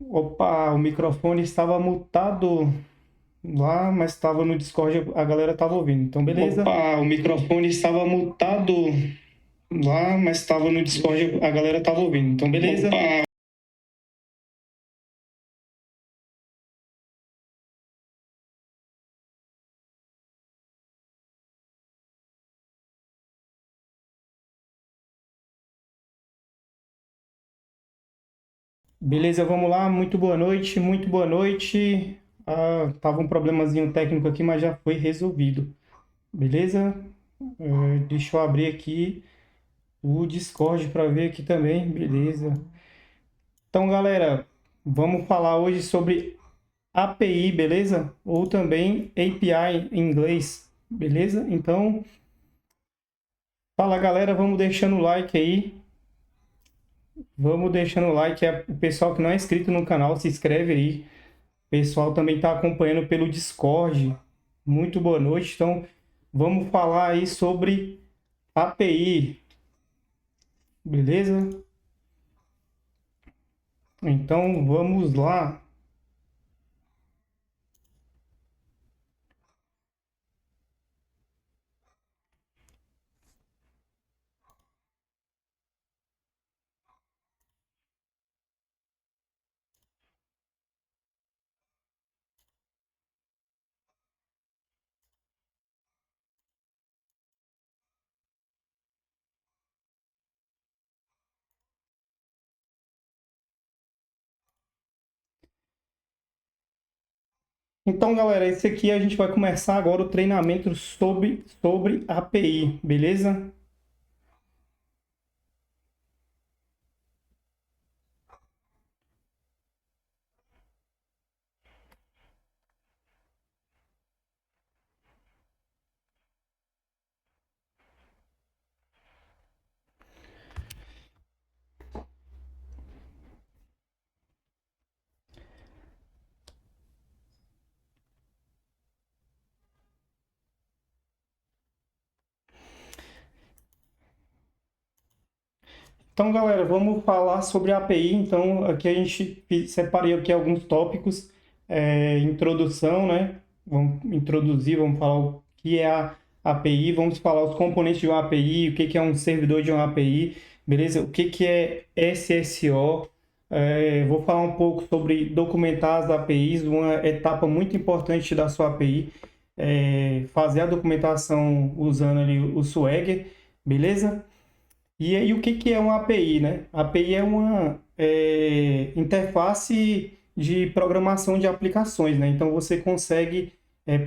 Opa, o microfone estava mutado lá, mas estava no Discord, a galera estava ouvindo. Então, beleza? Opa, o microfone estava mutado lá, mas estava no Discord, a galera estava ouvindo. Então, beleza? Opa. Beleza, vamos lá. Muito boa noite, muito boa noite. Tava um problemazinho técnico aqui, mas já foi resolvido. Beleza? Deixa eu abrir aqui o Discord para ver aqui também. Beleza. Então, galera, vamos falar hoje sobre API, beleza? Ou também API em inglês, beleza? Então, fala galera, vamos deixando o like aí. Vamos deixando o like. O pessoal que não é inscrito no canal, se inscreve aí. O pessoal também está acompanhando pelo Discord. Muito boa noite. Então, vamos falar aí sobre API, beleza? Então, vamos lá. Então, galera, esse aqui a gente vai começar agora o treinamento sobre API, beleza? Então, galera, vamos falar sobre a API. Então, aqui a gente separei aqui alguns tópicos, introdução, né? Vamos introduzir, vamos falar o que é a API, vamos falar os componentes de uma API, o que que é um servidor de uma API, beleza? O que que é SSO. Vou falar um pouco sobre documentar as APIs, uma etapa muito importante da sua API, fazer a documentação usando ali o Swagger, beleza? E aí, o que que é uma API, né? A API é uma interface de programação de aplicações, né? Então, você consegue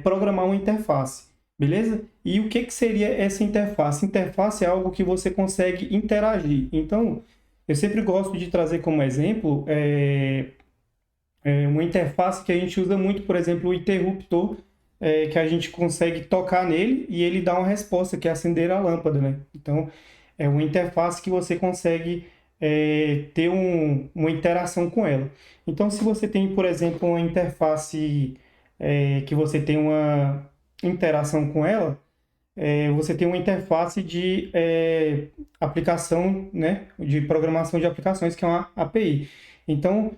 programar uma interface, beleza? E o que que seria essa interface? Interface é algo que você consegue interagir. Então, eu sempre gosto de trazer como exemplo uma interface que a gente usa muito, por exemplo, o interruptor, que a gente consegue tocar nele e ele dá uma resposta, que é acender a lâmpada, né? Então, é uma interface que você consegue ter uma interação com ela. Então, se você tem, por exemplo, uma interface que você tem uma interação com ela, você tem uma interface de aplicação, né, de programação de aplicações, que é uma API. Então,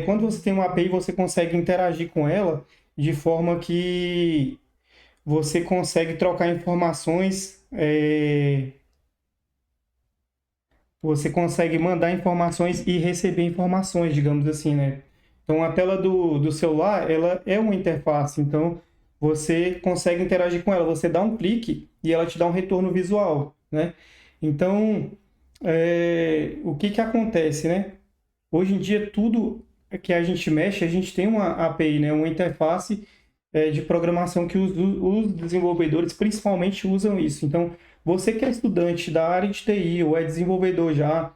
quando você tem uma API, você consegue interagir com ela de forma que você consegue trocar informações, você consegue mandar informações e receber informações, digamos assim, né? Então, a tela do celular, ela é uma interface, então você consegue interagir com ela. Você dá um clique e ela te dá um retorno visual, né? Então, o que que acontece, né? Hoje em dia, tudo que a gente mexe, a gente tem uma API, né? Uma interface de programação que os desenvolvedores principalmente usam isso. Então, você que é estudante da área de TI ou é desenvolvedor já,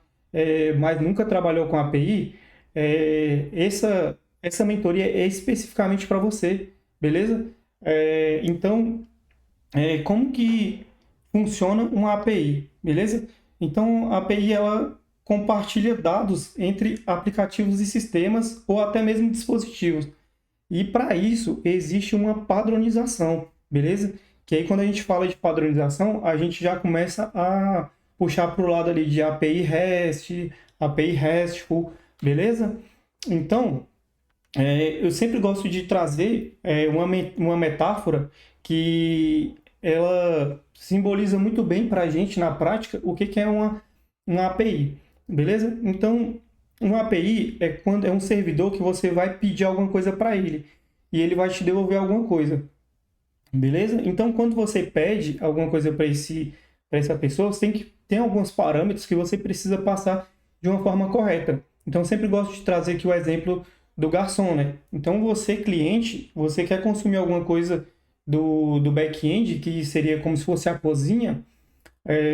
mas nunca trabalhou com API, essa mentoria é especificamente para você, beleza? Então, como que funciona uma API, beleza? Então, a API ela compartilha dados entre aplicativos e sistemas ou até mesmo dispositivos. E para isso existe uma padronização, beleza? Que aí quando a gente fala de padronização, a gente já começa a puxar para o lado ali de API REST, API RESTful, beleza? Então, eu sempre gosto de trazer uma metáfora que ela simboliza muito bem para a gente na prática o que é uma API, beleza? Então, uma API é quando é um servidor que você vai pedir alguma coisa para ele e ele vai te devolver alguma coisa, beleza? Então, quando você pede alguma coisa para essa pessoa, você tem alguns parâmetros que você precisa passar de uma forma correta. Então, eu sempre gosto de trazer aqui o exemplo do garçom, né? Então, você, cliente, você quer consumir alguma coisa do back-end, que seria como se fosse a cozinha,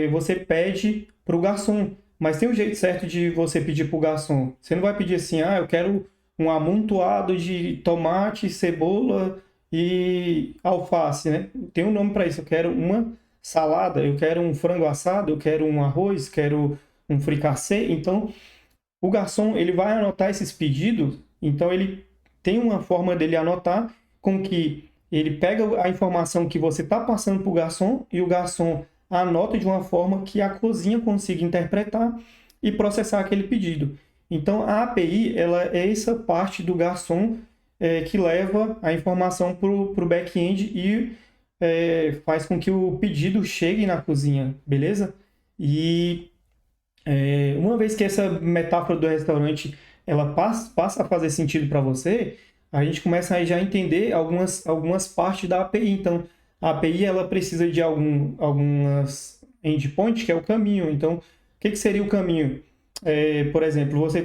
você pede para o garçom. Mas tem um jeito certo de você pedir para o garçom. Você não vai pedir assim, eu quero um amontoado de tomate, cebola e alface, né? Tem um nome para isso. Eu quero uma salada, eu quero um frango assado, eu quero um arroz, quero um fricassê. Então, o garçom ele vai anotar esses pedidos. Então, ele tem uma forma dele anotar com que ele pega a informação que você está passando para o garçom e o garçom anota de uma forma que a cozinha consiga interpretar e processar aquele pedido. Então, a API ela é essa parte do garçom que leva a informação para o back-end e faz com que o pedido chegue na cozinha, beleza? E uma vez que essa metáfora do restaurante ela passa a fazer sentido para você, a gente começa a já entender algumas partes da API. Então, a API ela precisa de algumas endpoints, que é o caminho. Então, o que seria o caminho? Por exemplo, você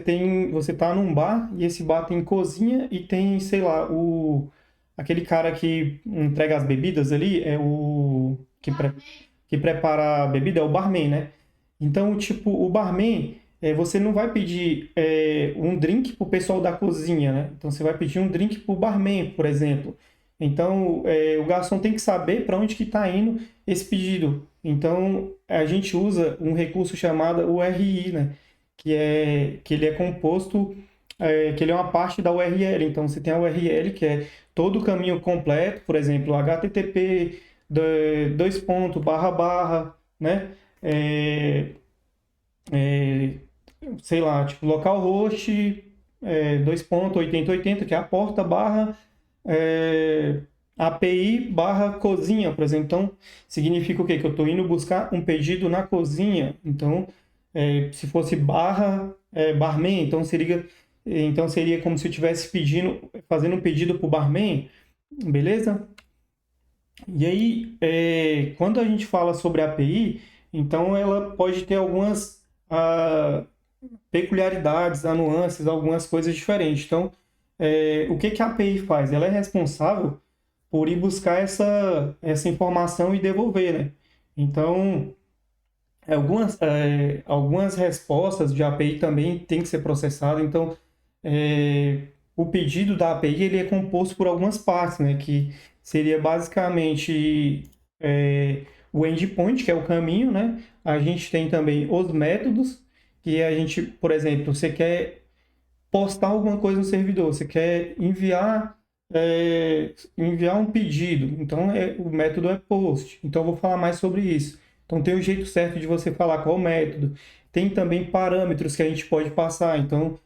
está num bar e esse bar tem cozinha e tem, sei lá, aquele cara que entrega as bebidas ali, que prepara a bebida, é o barman, né? Então, tipo, o barman, você não vai pedir um drink para o pessoal da cozinha, né? Então, você vai pedir um drink para o barman, por exemplo. Então, o garçom tem que saber para onde que está indo esse pedido. Então, a gente usa um recurso chamado URI, né? Que ele é composto, que ele é uma parte da URL. Então, você tem a URL, que é todo o caminho completo, por exemplo, http, dois pontos, barra, barra, né? É, é, sei lá, tipo, localhost, 2.8080, que é a porta barra API barra cozinha, por exemplo. Então, significa o quê? Que eu estou indo buscar um pedido na cozinha. Então, se fosse barra barman, então seria como se eu estivesse fazendo um pedido para o barman, beleza? E aí, quando a gente fala sobre API, então ela pode ter algumas peculiaridades, nuances, algumas coisas diferentes. Então, o que a API faz? Ela é responsável por ir buscar essa informação e devolver, né? Então, algumas respostas de API também têm que ser processadas. Então, o pedido da API ele é composto por algumas partes, né? Que seria basicamente o endpoint, que é o caminho, né? A gente tem também os métodos, que a gente, por exemplo, você quer postar alguma coisa no servidor, você quer enviar um pedido, então o método é post. Então eu vou falar mais sobre isso. Então tem o jeito certo de você falar qual é o método. Tem também parâmetros que a gente pode passar. Então,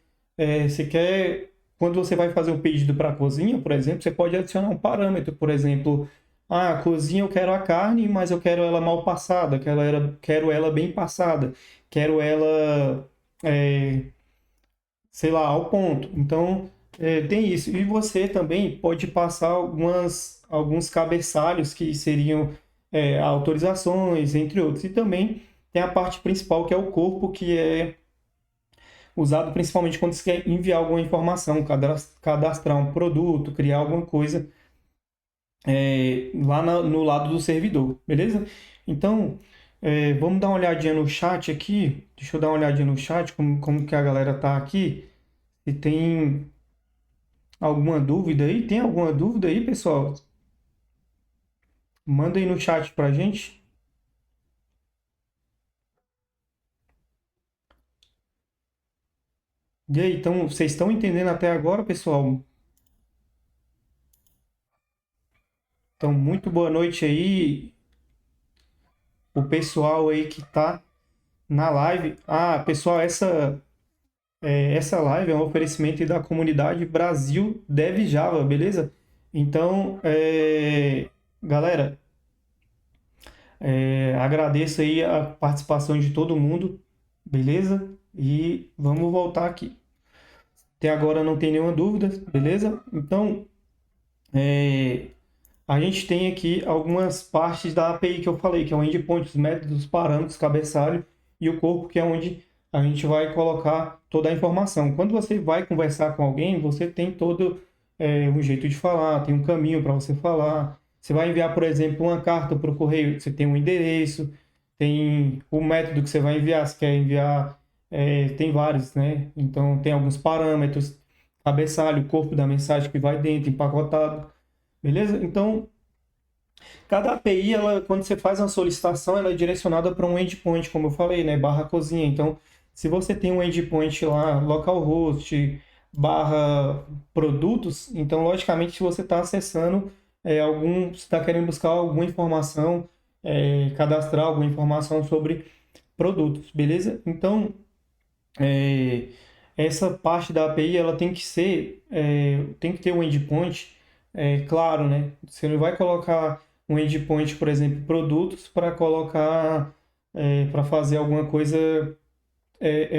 você quer, quando você vai fazer um pedido para a cozinha, por exemplo, você pode adicionar um parâmetro, por exemplo, a cozinha eu quero a carne, mas eu quero ela mal passada, quero ela bem passada, quero ela sei lá, ao ponto. Então, tem isso. E você também pode passar alguns cabeçalhos que seriam autorizações, entre outros. E também tem a parte principal, que é o corpo, que é usado principalmente quando você quer enviar alguma informação, cadastrar um produto, criar alguma coisa lá no lado do servidor, beleza? Então, vamos dar uma olhadinha no chat aqui. Deixa eu dar uma olhadinha no chat, como que a galera tá aqui. Se tem alguma dúvida aí? Tem alguma dúvida aí, pessoal? Manda aí no chat pra gente. E aí, então, vocês estão entendendo até agora, pessoal? Então, muito boa noite aí, o pessoal aí que tá na live. Ah, pessoal, essa live é um oferecimento da comunidade Brasil Dev Java, beleza? Então, galera, agradeço aí a participação de todo mundo, beleza? E vamos voltar aqui. Até agora não tem nenhuma dúvida, beleza? Então, é, a gente tem aqui algumas partes da API que eu falei, que é o endpoint, os métodos, os parâmetros, cabeçalho e o corpo, que é onde a gente vai colocar toda a informação. Quando você vai conversar com alguém, você tem todo um jeito de falar, tem um caminho para você falar. Você vai enviar, por exemplo, uma carta para o correio, você tem um endereço, tem o método que você vai enviar, se quer enviar, tem vários, né? Então, tem alguns parâmetros, cabeçalho, o corpo da mensagem que vai dentro, empacotado. Beleza? Então, cada API, ela, quando você faz uma solicitação, ela é direcionada para um endpoint, como eu falei, né? Barra cozinha. Então, se você tem um endpoint lá, localhost, barra produtos, então, logicamente, se você está acessando você está querendo buscar alguma informação, cadastrar alguma informação sobre produtos, beleza? Então, é, essa parte da API ela tem que ser, tem que ter um endpoint, claro, né? Você não vai colocar um endpoint, por exemplo, produtos para colocar, para fazer alguma coisa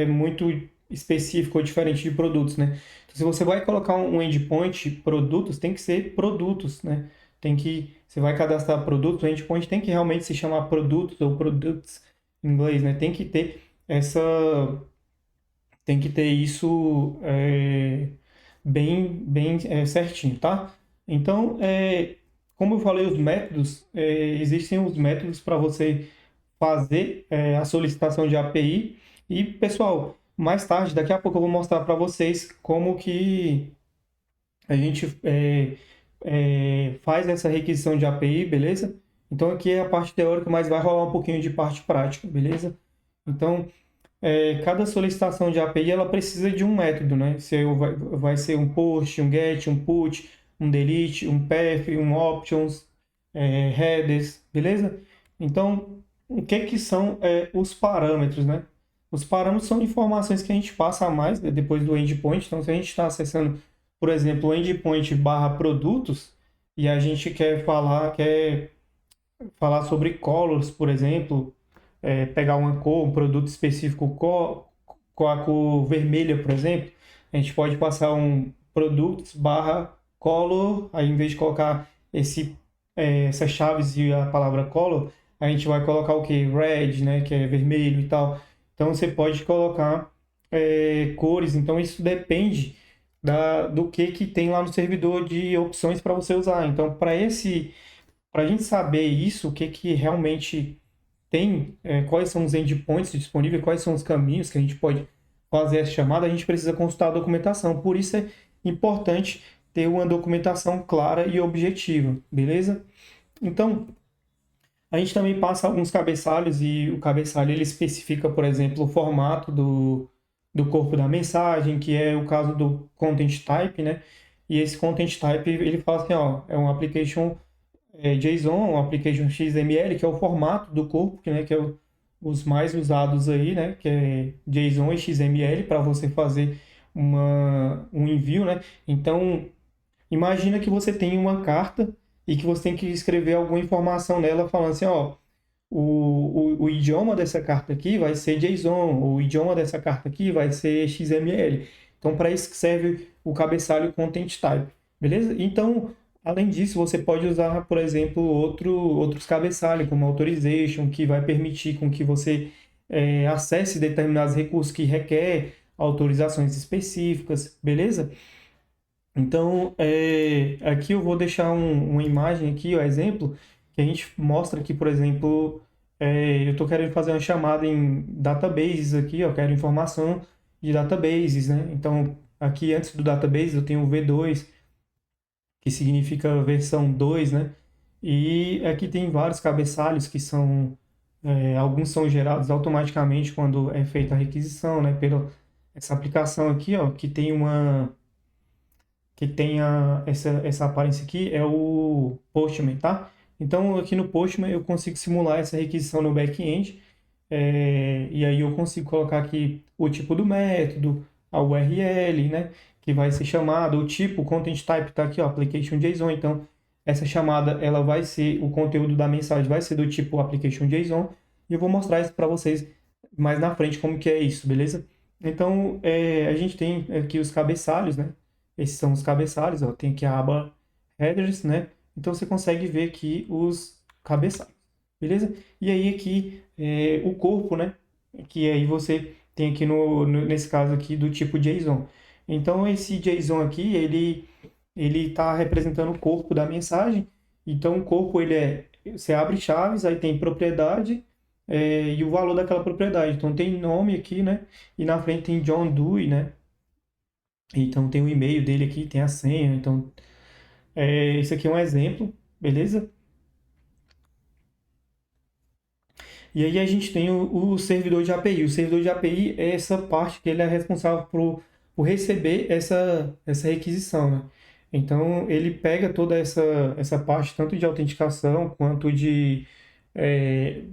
muito específica ou diferente de produtos, né? Então, se você vai colocar um endpoint produtos, tem que ser produtos, né? Você vai cadastrar produtos, o endpoint tem que realmente se chamar produtos ou products em inglês, né? Essa tem que ter isso bem certinho, tá? Então, como eu falei, os métodos, existem os métodos para você fazer a solicitação de API. E, pessoal, mais tarde, daqui a pouco eu vou mostrar para vocês como que a gente faz essa requisição de API, beleza? Então, aqui é a parte teórica, mas vai rolar um pouquinho de parte prática, beleza? Então, cada solicitação de API ela precisa de um método, né? Vai ser um post, um get, um put, um delete, um path, um options, headers, beleza? Então, o que que são os parâmetros, né? Os parâmetros são informações que a gente passa a mais, né, depois do endpoint. Então, se a gente está acessando, por exemplo, o endpoint barra produtos e a gente quer falar sobre colors, por exemplo, pegar uma cor, um produto específico com a cor vermelha, por exemplo, a gente pode passar um produtos barra color, aí em vez de colocar essas chaves e a palavra color, a gente vai colocar o que? Red, né, que é vermelho e tal. Então você pode colocar cores, então isso depende do que tem lá no servidor de opções para você usar. Então, para a gente saber isso, o que que realmente tem, quais são os endpoints disponíveis, quais são os caminhos que a gente pode fazer essa chamada, a gente precisa consultar a documentação. Por isso é importante ter uma documentação clara e objetiva, beleza? Então, a gente também passa alguns cabeçalhos e o cabeçalho ele especifica, por exemplo, o formato do corpo da mensagem, que é o caso do content type, né? E esse content type, ele fala assim, ó, é um application JSON, um application XML, que é o formato do corpo, né, que é os mais usados aí, né, que é JSON e XML para você fazer um envio, né? Então, imagina que você tem uma carta e que você tem que escrever alguma informação nela falando assim, ó, o idioma dessa carta aqui vai ser JSON, o idioma dessa carta aqui vai ser XML. Então, para isso que serve o cabeçalho Content Type, beleza? Então, além disso, você pode usar, por exemplo, outros cabeçalhos, como Authorization, que vai permitir com que você acesse determinados recursos que requer autorizações específicas, beleza? Então, aqui eu vou deixar uma imagem aqui, ó, exemplo, que a gente mostra aqui, por exemplo, eu estou querendo fazer uma chamada em databases aqui, ó, quero informação de databases, né? Então, aqui antes do database eu tenho o V2, que significa versão 2, né? E aqui tem vários cabeçalhos que alguns são gerados automaticamente quando é feita a requisição, né? Pela essa aplicação aqui, ó, que tenha essa aparência aqui é o Postman, tá? Então, aqui no Postman eu consigo simular essa requisição no back-end, e aí eu consigo colocar aqui o tipo do método, a URL, né, que vai ser chamada, o tipo, o content type está aqui, ó, application JSON. Então, essa chamada, ela vai ser, o conteúdo da mensagem vai ser do tipo application JSON, e eu vou mostrar isso para vocês mais na frente como que é isso, beleza? Então, a gente tem aqui os cabeçalhos, né? Esses são os cabeçalhos, ó, tem aqui a aba headers, né? Então, você consegue ver aqui os cabeçalhos, beleza? E aí aqui, o corpo, né? Que aí você tem aqui nesse caso aqui do tipo JSON. Então, esse JSON aqui, ele está representando o corpo da mensagem. Então, o corpo, você abre chaves, aí tem propriedade, e o valor daquela propriedade. Então, tem nome aqui, né? E na frente tem John Doe, né? Então, tem o e-mail dele aqui, tem a senha. Então, esse aqui é um exemplo, beleza? E aí a gente tem o servidor de API. O servidor de API é essa parte que ele é responsável por receber essa requisição, né? Então, ele pega toda essa parte, tanto de autenticação quanto de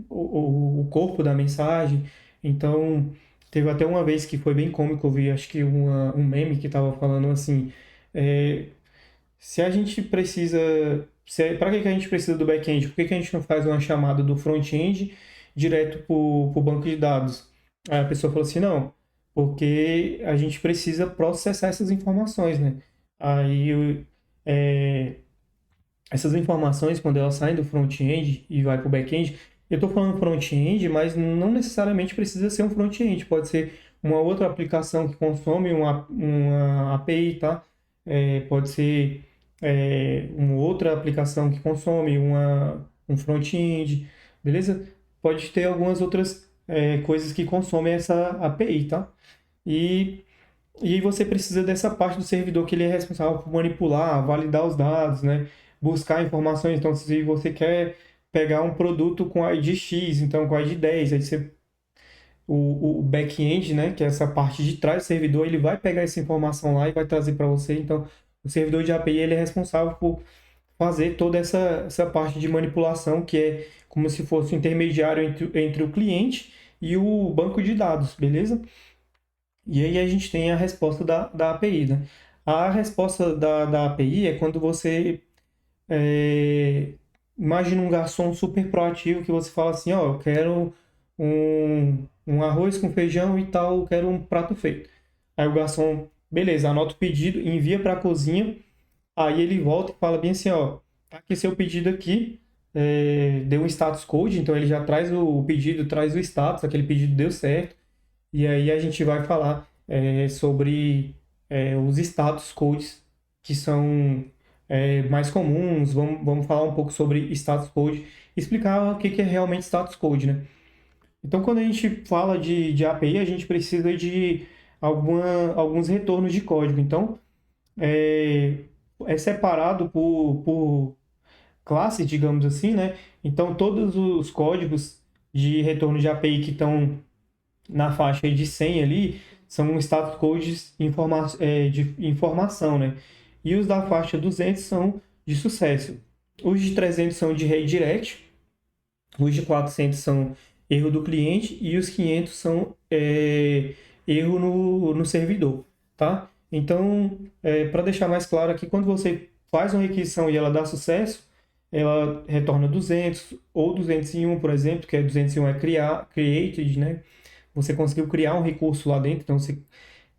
o corpo da mensagem. Então, teve até uma vez que foi bem cômico, eu vi, acho que um meme que estava falando assim, é, se a gente precisa. Para que a gente precisa do back-end? Por que a gente não faz uma chamada do front-end direto para o banco de dados? Aí a pessoa falou assim: não, porque a gente precisa processar essas informações, né? Aí é, essas informações, quando elas saem do front-end e vai para o back-end, eu estou falando front-end, mas não necessariamente precisa ser um front-end, pode ser uma outra aplicação que consome uma API, tá? Pode ser uma outra aplicação que consome um front-end, beleza? Pode ter algumas outras coisas que consomem essa API, tá? E e aí você precisa dessa parte do servidor que ele é responsável por manipular, validar os dados, né? Buscar informações. Então, se você quer pegar um produto com ID X, então com ID 10, aí o back-end, né, que é essa parte de trás do servidor, ele vai pegar essa informação lá e vai trazer para você. Então, o servidor de API ele é responsável por fazer toda essa parte de manipulação, que é como se fosse o intermediário entre o cliente e o banco de dados, beleza? E aí a gente tem a resposta da API, né? A resposta da API é quando você é, imagina um garçom super proativo que você fala assim, ó, eu quero um arroz com feijão e tal, eu quero um prato feito. Aí o garçom, beleza, anota o pedido, envia para a cozinha, aí ele volta e fala bem assim, ó, tá aqui seu pedido aqui, deu um status code, então ele já traz o pedido, traz o status, aquele pedido deu certo. E aí a gente vai falar sobre os status codes que são mais comuns. Vamos falar um pouco sobre status code, explicar o que é realmente status code, né? Então, quando a gente fala de API, a gente precisa de alguns retornos de código. Então, é separado por classes, digamos assim, né? Então, todos os códigos de retorno de API que estão na faixa aí de 100 ali, são status codes de informação, né? E os da faixa 200 são de sucesso. Os de 300 são de redirect, os de 400 são erro do cliente e os 500 são erro no servidor, tá? Então, para deixar mais claro aqui, quando você faz uma requisição e ela dá sucesso, ela retorna 200 ou 201, por exemplo, que é 201 é created, né? Você conseguiu criar um recurso lá dentro, então você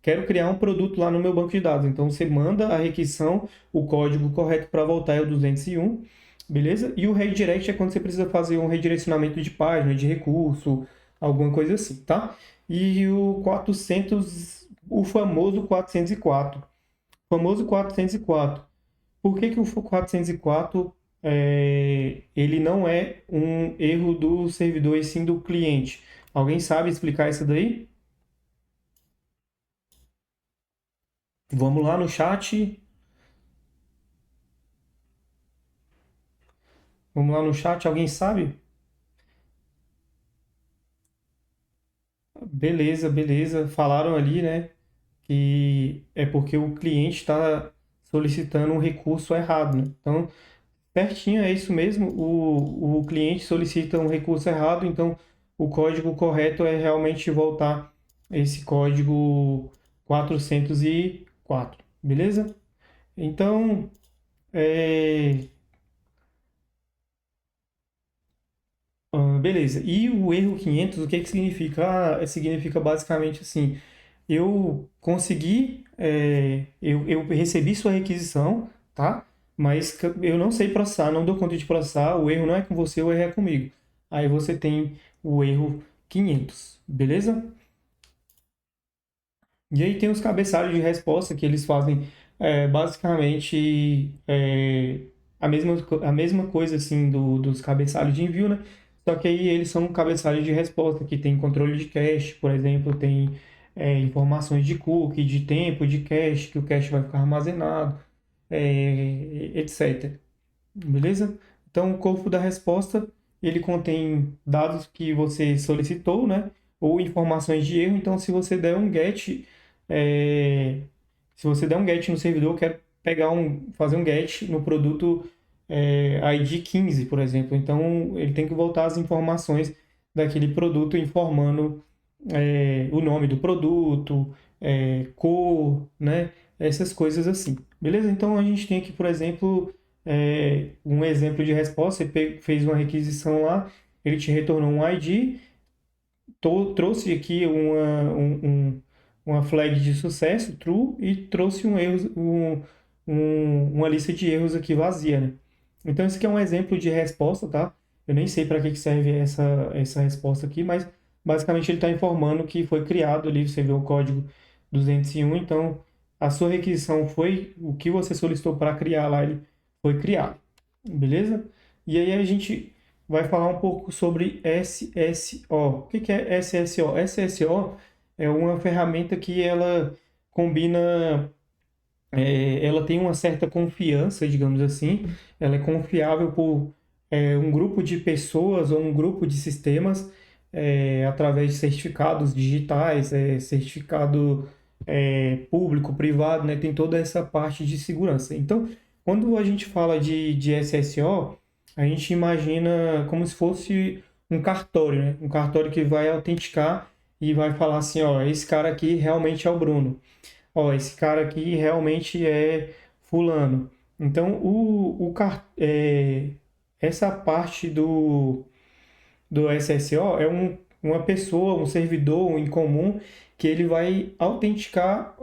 quero criar um produto lá no meu banco de dados. Então você manda a requisição, o código correto para voltar é o 201, beleza? E o redirect é quando você precisa fazer um redirecionamento de página, de recurso, alguma coisa assim, tá? E o 400, o famoso 404. O famoso 404. Por que que o 404 ele não é um erro do servidor e sim do cliente? Alguém sabe explicar isso daí? Vamos lá no chat. Vamos lá no chat. Alguém sabe? Beleza, beleza. Falaram ali, né? Que é porque o cliente está solicitando um recurso errado, né? Então, certinho, é isso mesmo. O cliente solicita um recurso errado, então o código correto é realmente voltar esse código 404, beleza? Então, é, beleza. E o erro 500, o que que significa? Significa basicamente assim, eu consegui, eu recebi sua requisição, tá? Mas eu não sei processar, não dou conta de processar, o erro não é com você, o erro é comigo. Aí você tem o erro 500, beleza? E aí tem os cabeçalhos de resposta que eles fazem basicamente a mesma coisa assim dos cabeçalhos de envio, né? Só que aí eles são cabeçalhos de resposta que tem controle de cache, por exemplo, tem informações de cookie, de tempo de cache, que o cache vai ficar armazenado, etc. Beleza? Então, o corpo da resposta, ele contém dados que você solicitou, né? Ou informações de erro. Então, se você der um get, é, se você der um get no servidor, eu quero fazer um get no produto ID 15, por exemplo. Então, ele tem que voltar as informações daquele produto informando o nome do produto, cor, né? Essas coisas assim. Beleza? Então, a gente tem aqui, por exemplo, um exemplo de resposta. Você fez uma requisição lá, ele te retornou um ID, trouxe aqui uma flag de sucesso, true, e trouxe uma lista de erros aqui vazia, né? Então, esse aqui é um exemplo de resposta, tá? Eu nem sei para que serve essa resposta aqui, mas basicamente ele está informando que foi criado ali, você vê o código 201, então a sua requisição foi o que você solicitou para criar lá, ele foi criado, beleza? E aí a gente vai falar um pouco sobre SSO. O que é SSO? SSO é uma ferramenta que ela combina, ela tem uma certa confiança, digamos assim, ela é confiável por um grupo de pessoas ou um grupo de sistemas através de certificados digitais, certificado público, privado, né? Tem toda essa parte de segurança. Então, quando a gente fala de SSO, a gente imagina como se fosse um cartório, né? Um cartório que vai autenticar e vai falar assim, ó, esse cara aqui realmente é o Bruno. Ó, esse cara aqui realmente é fulano. Então, essa parte do SSO é uma pessoa, um servidor em comum que ele vai autenticar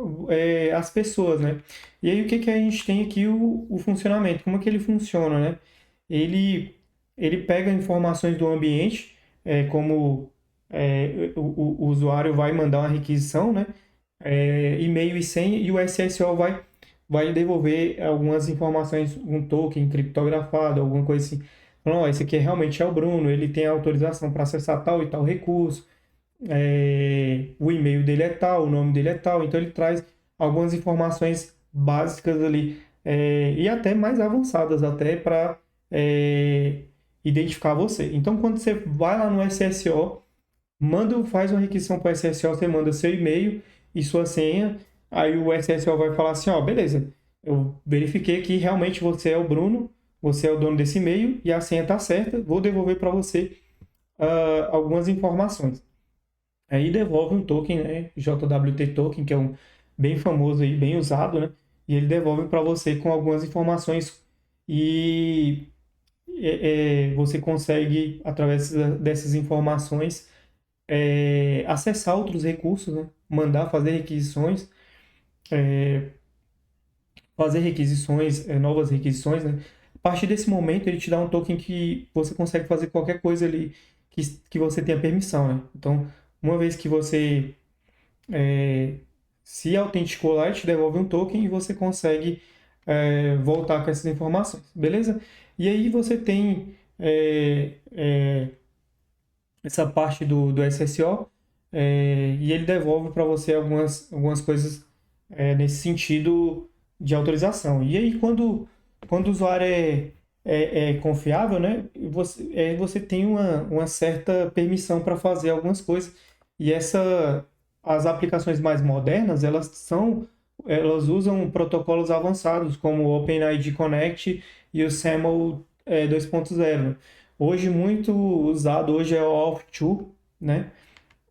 as pessoas, né? E aí, o que que a gente tem aqui o funcionamento? Como é que ele funciona, né? Ele, ele pega informações do ambiente, como o usuário vai mandar uma requisição, né? E-mail e senha, e o SSO vai devolver algumas informações, um token criptografado, alguma coisa assim. Falando, ó, esse aqui realmente é o Bruno, ele tem autorização para acessar tal e tal recurso, o e-mail dele é tal, o nome dele é tal, então ele traz algumas informações básicas ali, e até mais avançadas até para identificar você. Então, quando você vai lá no SSO, faz uma requisição para o SSO, você manda seu e-mail e sua senha, aí o SSO vai falar assim, ó, beleza, eu verifiquei que realmente você é o Bruno, você é o dono desse e-mail e a senha está certa, vou devolver para você algumas informações. Aí devolve um token, né, JWT token, que é um bem famoso aí, bem usado, né, e ele devolve para você com algumas informações e você consegue, através dessas informações, acessar outros recursos, né? Mandar fazer requisições, novas requisições, né? A partir desse momento, ele te dá um token que você consegue fazer qualquer coisa ali que você tenha permissão, né? Então, uma vez que você se autenticou lá, ele te devolve um token e você consegue voltar com essas informações, beleza? E aí você tem essa parte do SSO, e ele devolve para você algumas coisas nesse sentido de autorização. E aí, quando o usuário é confiável, né, você tem uma certa permissão para fazer algumas coisas. E as aplicações mais modernas, elas usam protocolos avançados, como o OpenID Connect e o SAML 2.0. Hoje, muito usado hoje é o Auth2, né?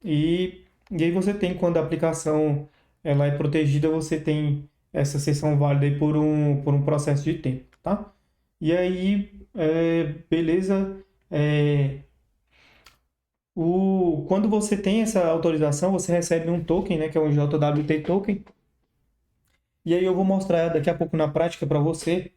E aí você tem, quando a aplicação ela é protegida, você tem essa sessão válida aí por um processo de tempo, tá? E aí, beleza, é, quando você tem essa autorização, você recebe um token, né, que é um JWT token, e aí eu vou mostrar daqui a pouco na prática para você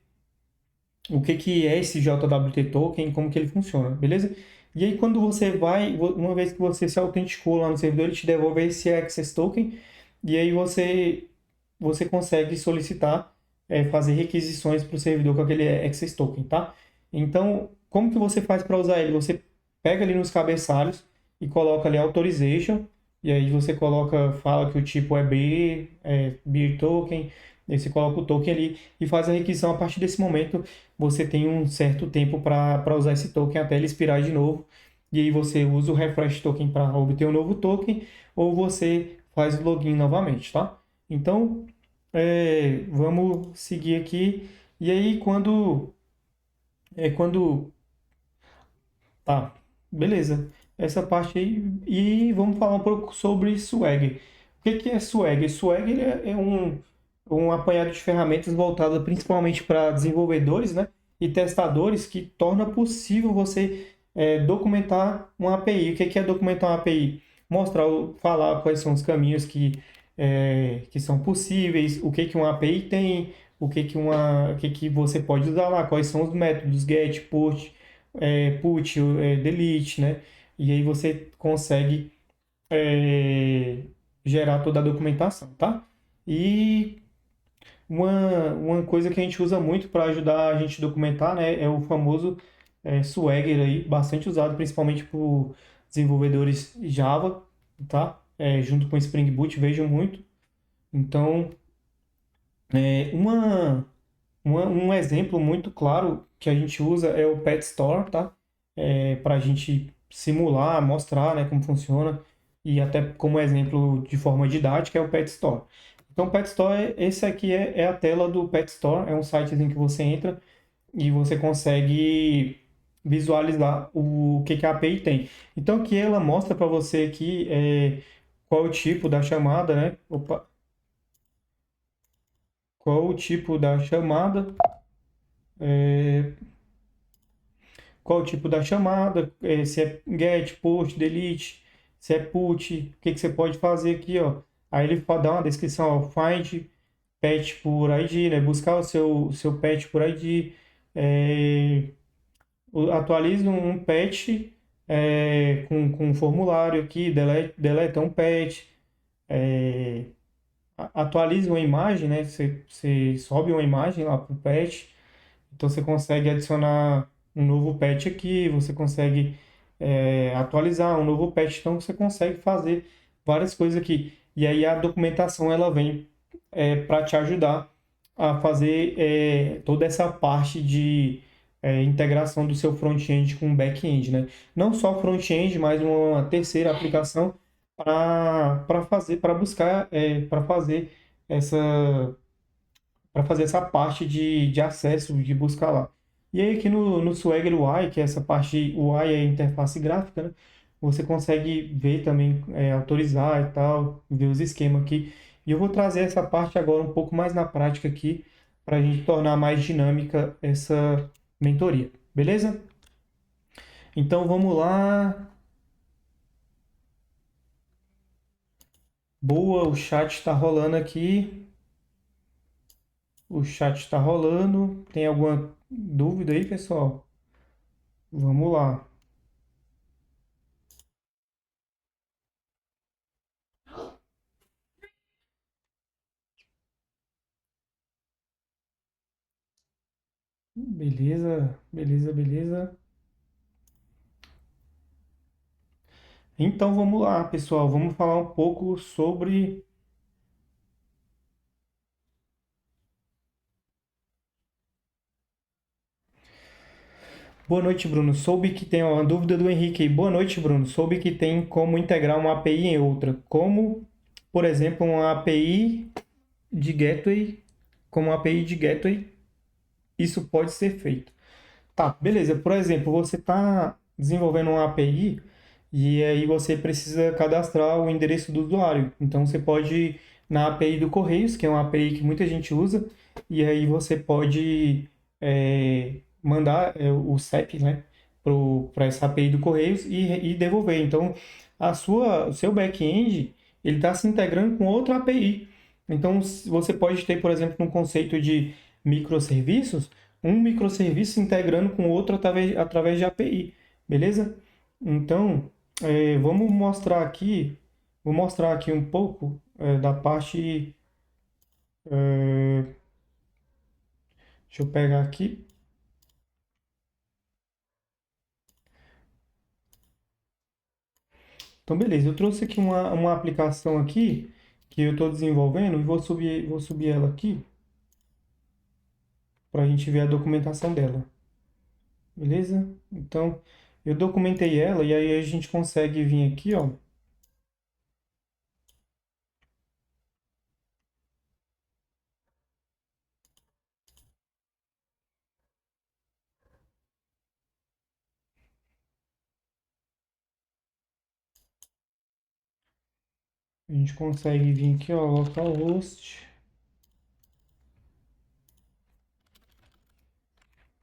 o que que é esse JWT token, como que ele funciona, beleza? E aí quando você vai, uma vez que você se autenticou lá no servidor, ele te devolve esse Access Token, e aí você consegue solicitar, fazer requisições para o servidor com aquele Access Token, tá? Então, como que você faz para usar ele? Você pega ali nos cabeçalhos e coloca ali Authorization, e aí você fala que o tipo é B, Beer Token, e aí você coloca o token ali e faz a requisição. A partir desse momento, você tem um certo tempo para usar esse token até ele expirar de novo. E aí você usa o Refresh Token para obter um novo token, ou você faz o login novamente, tá? Então, vamos seguir aqui. E aí, quando tá, beleza. Essa parte aí. E vamos falar um pouco sobre Swagger. O que que é Swagger? Swagger é um apanhado de ferramentas voltado principalmente para desenvolvedores, né, e testadores, que torna possível você documentar uma API. O que que é documentar uma API? Mostrar, falar quais são os caminhos que são possíveis, o que que uma API tem, o que que você pode usar lá, quais são os métodos, get, put, put, delete, né? E aí você consegue é, gerar toda a documentação, tá? E uma coisa que a gente usa muito para ajudar a gente a documentar, né, é o famoso Swagger aí, bastante usado principalmente por desenvolvedores Java, tá? Junto com Spring Boot, vejo muito. Então, é, uma, um exemplo muito claro que a gente usa é o Pet Store, tá? Para a gente simular, mostrar, né, como funciona, e até como exemplo de forma didática é o Pet Store. Então, o Pet Store, esse aqui é a tela do Pet Store, é um sitezinho que você entra e você consegue visualizar o que a API tem. Então, aqui ela mostra para você aqui qual o tipo da chamada, né? Opa, qual o tipo da chamada, é, qual o tipo da chamada, se é get, post, delete, se é put, o que que você pode fazer aqui, ó. Aí ele dá uma descrição, ó, find pet por ID, né? Buscar o seu pet por ID, é, atualiza um pet com um formulário aqui, deleta um pet, é, atualiza uma imagem, né? Você sobe uma imagem lá para o pet. Então você consegue adicionar um novo patch aqui, você consegue atualizar um novo patch, então você consegue fazer várias coisas aqui. E aí a documentação ela vem para te ajudar a fazer toda essa parte de integração do seu front-end com o back-end, né? Não só front-end, mas uma terceira aplicação para buscar, para fazer essa essa parte de acesso, de buscar lá. E aí aqui no Swagger UI, que é essa parte UI, é a interface gráfica, né? Você consegue ver também, autorizar e tal, ver os esquemas aqui. E eu vou trazer essa parte agora um pouco mais na prática aqui, para a gente tornar mais dinâmica essa mentoria, beleza? Então vamos lá. Boa, o chat está rolando aqui. O chat está rolando. Tem alguma dúvida aí, pessoal? Vamos lá. Beleza, beleza, beleza. Então vamos lá, pessoal. Vamos falar um pouco sobre. Boa noite, Bruno. Soube que tem uma dúvida do Henrique aí. Boa noite, Bruno. Soube que tem como integrar uma API em outra. Como, por exemplo, uma API de gateway, como uma API de gateway, isso pode ser feito. Tá, beleza. Por exemplo, você está desenvolvendo uma API e aí você precisa cadastrar o endereço do usuário. Então você pode na API do Correios, que é uma API que muita gente usa, e aí você pode mandar o CEP, né, para essa API do Correios e devolver. Então, o seu back-end, ele está se integrando com outra API. Então, você pode ter, por exemplo, um conceito de microserviços, um microserviço se integrando com outro através de API, beleza? Então, vamos mostrar aqui, vou mostrar aqui um pouco da parte, deixa eu pegar aqui. Então, beleza, eu trouxe aqui uma aplicação aqui que eu estou desenvolvendo e vou subir ela aqui para a gente ver a documentação dela, beleza? Então, eu documentei ela e aí a gente consegue vir aqui, ó. A gente consegue vir aqui, ó, localhost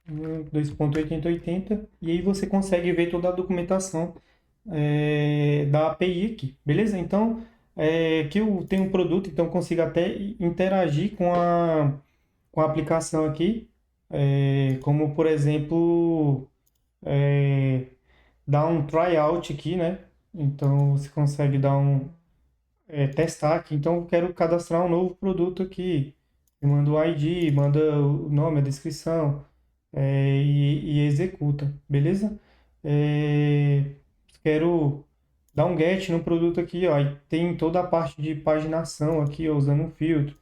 2.8080 e aí você consegue ver toda a documentação da API aqui, beleza? Então, aqui eu tenho um produto, então eu consigo até interagir com a aplicação aqui, como por exemplo, dar um tryout aqui, né? Então você consegue dar testar aqui. Então eu quero cadastrar um novo produto aqui. Eu mando o ID, manda o nome, a descrição, e executa, beleza? Quero dar um get no produto aqui, ó. E tem toda a parte de paginação aqui, ó, usando um filtro,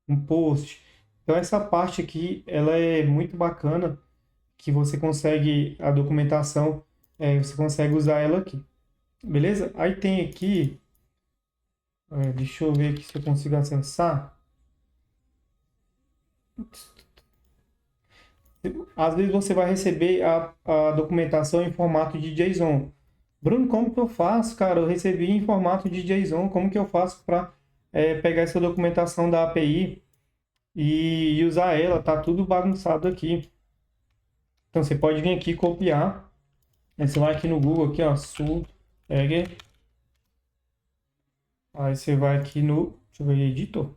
um post. Então essa parte aqui, ela é muito bacana, que você consegue, a documentação, você consegue usar ela aqui, beleza? Aí tem aqui, deixa eu ver aqui se eu consigo acessar. Às vezes você vai receber a documentação em formato de JSON. Bruno, como que eu faço, cara? Eu recebi em formato de JSON. Como que eu faço para pegar essa documentação da API e usar ela? Tá tudo bagunçado aqui. Então você pode vir aqui e copiar. Aí você vai aqui no Google, aqui, ó, Swagger. Aí você vai aqui no, deixa eu ver, editor.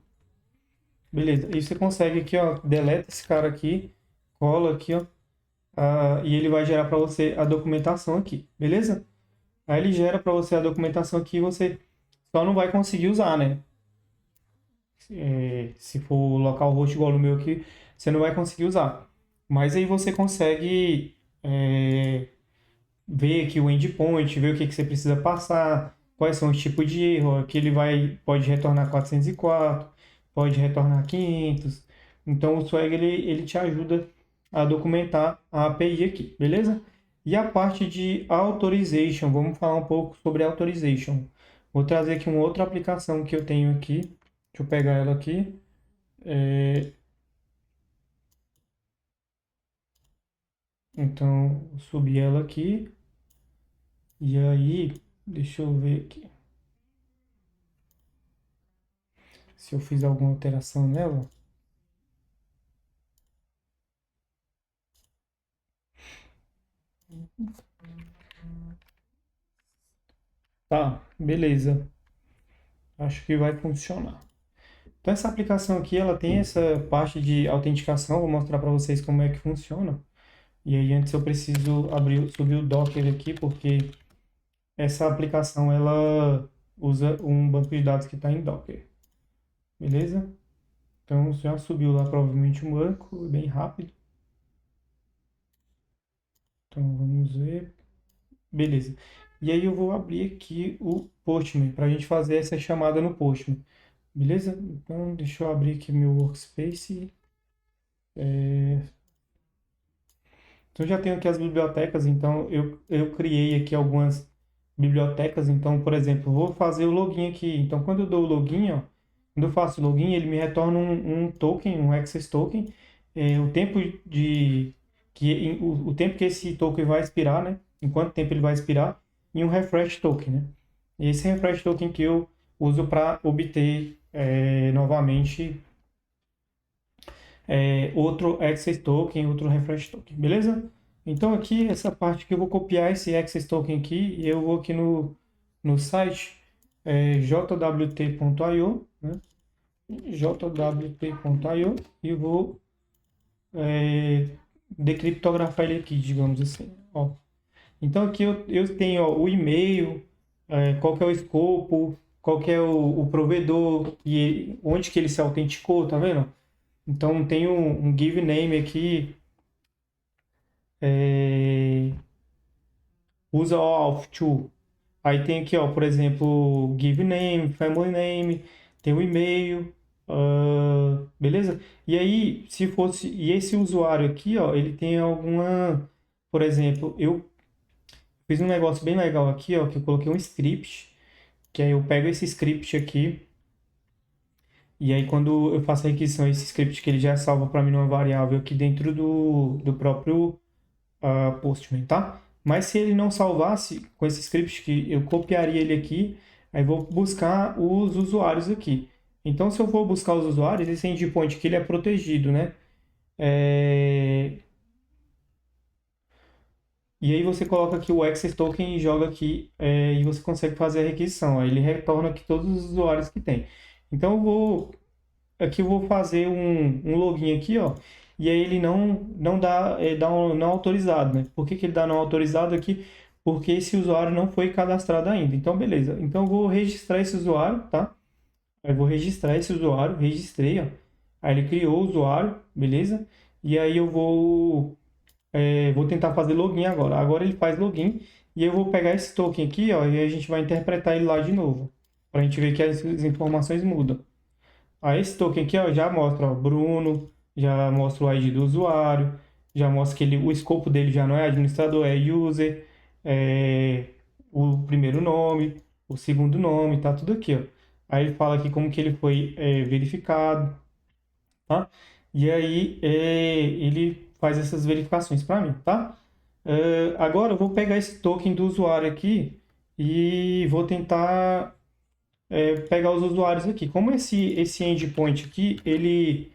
Beleza. Aí você consegue aqui, ó, deleta esse cara aqui, cola aqui, ó, e ele vai gerar para você a documentação aqui, beleza? Aí ele gera para você a documentação aqui e você só não vai conseguir usar, né? Se for localhost igual no meu aqui, você não vai conseguir usar. Mas aí você consegue ver aqui o endpoint, ver o que você precisa passar, quais são os tipos de erro. Aqui ele pode retornar 404, pode retornar 500. Então o Swag ele te ajuda a documentar a API aqui, beleza? E a parte de authorization, vamos falar um pouco sobre authorization. Vou trazer aqui uma outra aplicação que eu tenho aqui. Deixa eu pegar ela aqui. Então, vou subir ela aqui. E aí, deixa eu ver aqui se eu fiz alguma alteração nela. Tá, beleza. Acho que vai funcionar. Então essa aplicação aqui, ela tem essa parte de autenticação. Vou mostrar para vocês como é que funciona. E aí antes eu preciso subir o Docker aqui, porque essa aplicação ela usa um banco de dados que está em Docker. Beleza? Então já subiu lá provavelmente um banco, bem rápido. Então vamos ver. Beleza. E aí eu vou abrir aqui o Postman para a gente fazer essa chamada no Postman. Beleza? Então deixa eu abrir aqui meu workspace. Então já tenho aqui as bibliotecas, então eu criei aqui algumas bibliotecas. Então, por exemplo, vou fazer o login aqui. Então, quando eu dou o login, ó, quando eu faço o login, ele me retorna um token, um access token, o tempo o tempo que esse token vai expirar, né? Em quanto tempo ele vai expirar, e um refresh token, né? E esse refresh token que eu uso para obter novamente outro Access Token, outro Refresh Token, beleza? Então aqui, essa parte que eu vou copiar esse Access Token aqui, e eu vou aqui no site jwt.io, né? jwt.io e vou decriptografar ele aqui, digamos assim. Ó. Então aqui eu tenho ó, o e-mail, qual que é o escopo, qual que é o provedor e onde que ele se autenticou, tá vendo? Então tem um give name aqui, usa auth to. Aí tem aqui, ó, por exemplo, give name, family name, tem o e-mail, beleza? E aí, se fosse, e esse usuário aqui, ó, ele tem alguma, por exemplo, eu fiz um negócio bem legal aqui, ó, que eu coloquei um script, que aí eu pego esse script aqui, e aí quando eu faço a requisição, esse script que ele já salva para mim numa variável aqui dentro do próprio Postman, tá? Mas se ele não salvasse com esse script, que eu copiaria ele aqui, aí vou buscar os usuários aqui. Então, se eu for buscar os usuários, esse endpoint aqui ele é protegido, né? E aí você coloca aqui o access token e joga aqui e você consegue fazer a requisição. Aí ele retorna aqui todos os usuários que tem. Então aqui eu vou fazer um login aqui, ó. E aí ele não dá um não autorizado, né? Por que ele dá não autorizado aqui? Porque esse usuário não foi cadastrado ainda. Então, beleza. Então eu vou registrar esse usuário, tá? Eu vou registrar esse usuário, registrei, ó. Aí ele criou o usuário, beleza? E aí eu vou tentar fazer login agora. Agora ele faz login e eu vou pegar esse token aqui, ó, e a gente vai interpretar ele lá de novo, para a gente ver que as informações mudam. Aí esse token aqui, ó, já mostra, ó, Bruno, já mostra o ID do usuário, já mostra que o escopo dele já não é administrador, é user, o primeiro nome, o segundo nome, tá tudo aqui, ó. Aí ele fala aqui como que ele foi verificado, tá? E aí ele faz essas verificações para mim, tá? Agora eu vou pegar esse token do usuário aqui e vou tentar pegar os usuários aqui. Como esse endpoint aqui, ele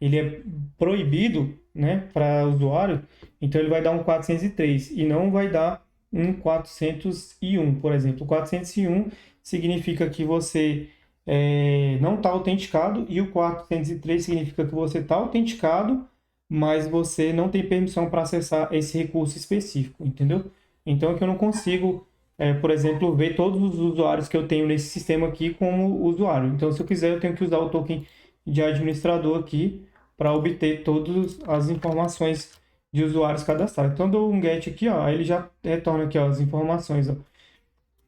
é proibido, né, para usuário, então ele vai dar um 403 e não vai dar um 401, por exemplo. 401 significa que você não está autenticado e o 403 significa que você está autenticado, mas você não tem permissão para acessar esse recurso específico, entendeu? Então, é que eu não consigo, por exemplo, ver todos os usuários que eu tenho nesse sistema aqui como usuário. Então, se eu quiser, eu tenho que usar o token de administrador aqui para obter todas as informações de usuários cadastrados. Então, eu dou um get aqui, ó, aí ele já retorna aqui, ó, as informações, ó,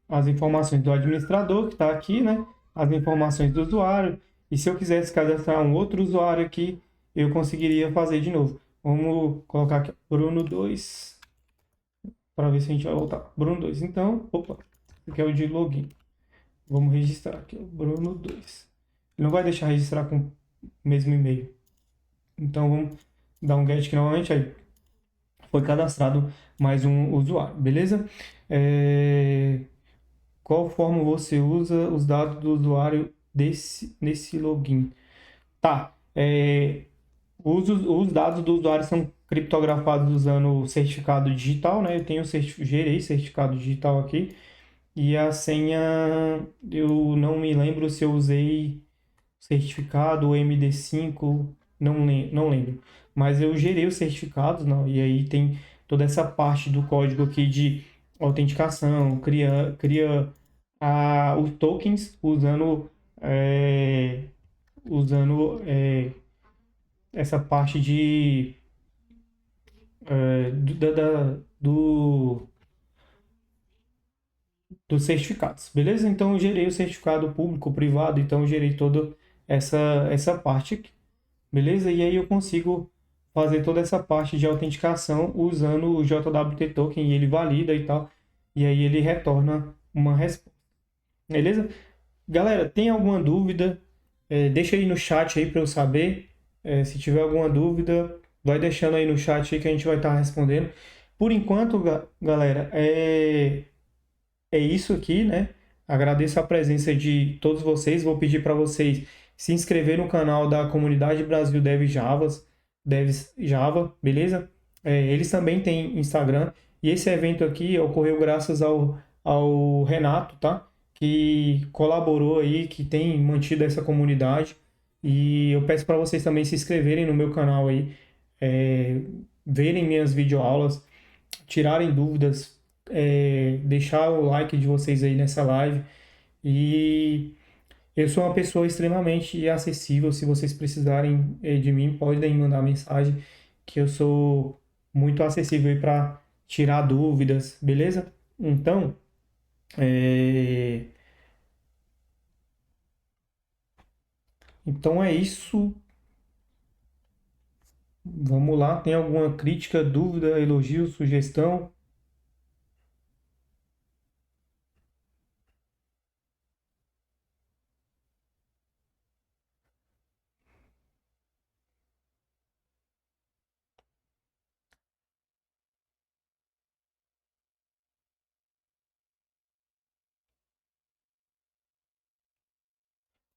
as informações do administrador que está aqui, né? As informações do usuário. E se eu quisesse cadastrar um outro usuário aqui, eu conseguiria fazer de novo. Vamos colocar aqui Bruno 2 para ver se a gente vai voltar. Bruno 2. Então, opa, esse aqui é o de login. Vamos registrar aqui, Bruno 2. Ele não vai deixar registrar com o mesmo e-mail. Então vamos dar um get aqui novamente. Aí foi cadastrado mais um usuário, beleza? Qual forma você usa os dados do usuário nesse login? Tá. Os dados do usuário são criptografados usando o certificado digital, né? Eu tenho gerei certificado digital aqui. E a senha, eu não me lembro se eu usei certificado ou MD5, não lembro. Mas eu gerei os certificados, não, e aí tem toda essa parte do código aqui de autenticação, cria os tokens usando essa parte do dos certificados, beleza? Então eu gerei o certificado público, privado, então eu gerei toda essa parte aqui, beleza? E aí eu consigo fazer toda essa parte de autenticação usando o JWT Token e ele valida e tal, e aí ele retorna uma resposta, beleza? Galera, tem alguma dúvida? Deixa aí no chat aí para eu saber. Se tiver alguma dúvida, vai deixando aí no chat aí que a gente vai estar respondendo. Por enquanto, galera, é isso aqui, né? Agradeço a presença de todos vocês. Vou pedir para vocês se inscrever no canal da comunidade Brasil Devs Java, beleza? Eles também têm Instagram. E esse evento aqui ocorreu graças ao Renato, tá? Que colaborou aí, que tem mantido essa comunidade. E eu peço para vocês também se inscreverem no meu canal aí, é, verem minhas videoaulas, tirarem dúvidas, deixar o like de vocês aí nessa live. E eu sou uma pessoa extremamente acessível. Se vocês precisarem de mim, podem mandar mensagem, que eu sou muito acessível aí para tirar dúvidas, beleza? Então, é, então é isso. Vamos lá. Tem alguma crítica, dúvida, elogio, sugestão?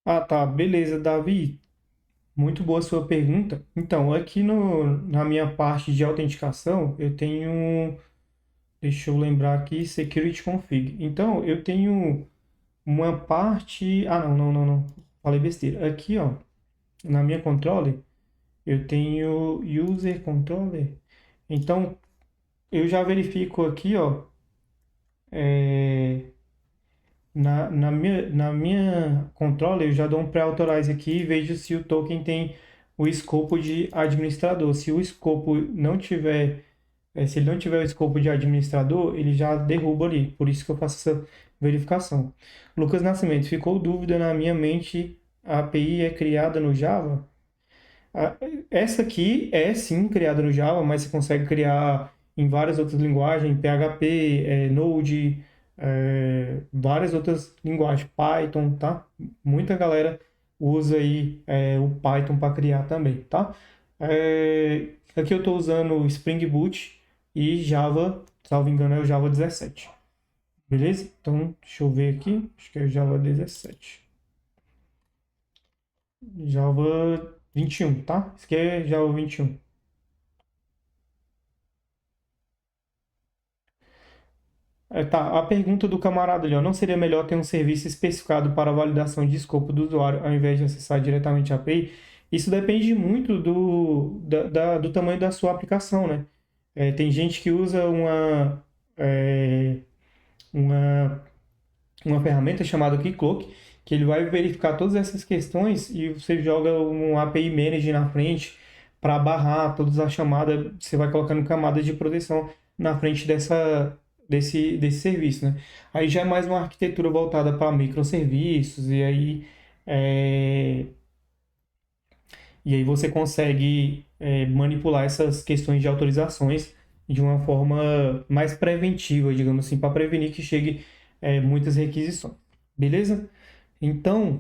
Ah, tá. Beleza, Davi. Muito boa sua pergunta. Então, aqui na minha parte de autenticação, eu tenho, deixa eu lembrar aqui, Security Config. Então, eu tenho uma parte. Ah, não. Falei besteira. Aqui, ó, na minha controller, eu tenho User Controller. Então, eu já verifico aqui, ó, é, na minha controller, eu já dou um pré-authorize aqui e vejo se o token tem o escopo de administrador. Se o escopo não tiver, se ele não tiver o escopo de administrador, ele já derruba ali. Por isso que eu faço essa verificação. Lucas Nascimento, ficou dúvida na minha mente, a API é criada no Java? Ah, essa aqui é sim criada no Java, mas você consegue criar em várias outras linguagens, PHP, Node, várias outras linguagens, Python, tá? Muita galera usa aí o Python para criar também, tá? Aqui eu estou usando o Spring Boot e Java, salvo engano, é o Java 17. Beleza? Então, deixa eu ver aqui, acho que é o Java 17. Java 21, tá? Isso aqui é Java 21. Tá, a pergunta do camarada ali, ó, não seria melhor ter um serviço especificado para validação de escopo do usuário ao invés de acessar diretamente a API? Isso depende muito do tamanho da sua aplicação, né? Tem gente que usa é, uma, uma ferramenta chamada Keycloak, que ele vai verificar todas essas questões e você joga um API Manager na frente para barrar todas as chamadas, você vai colocando camadas de proteção na frente desse serviço, né? Aí já é mais uma arquitetura voltada para microserviços é, e aí você consegue manipular essas questões de autorizações de uma forma mais preventiva, digamos assim, para prevenir que chegue muitas requisições. Beleza? Então,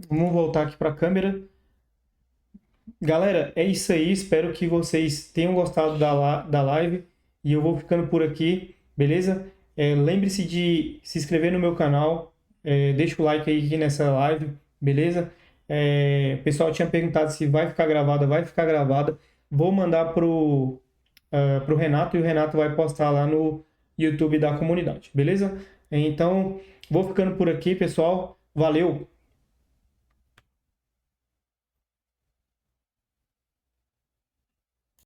vamos voltar aqui para a câmera. Galera, é isso aí. Espero que vocês tenham gostado da live. E eu vou ficando por aqui, beleza? Lembre-se de se inscrever no meu canal. Deixa o like aí nessa live, beleza? O pessoal tinha perguntado se vai ficar gravada. Vai ficar gravada. Vou mandar pro Renato e o Renato vai postar lá no YouTube da comunidade, beleza? Então, vou ficando por aqui, pessoal. Valeu!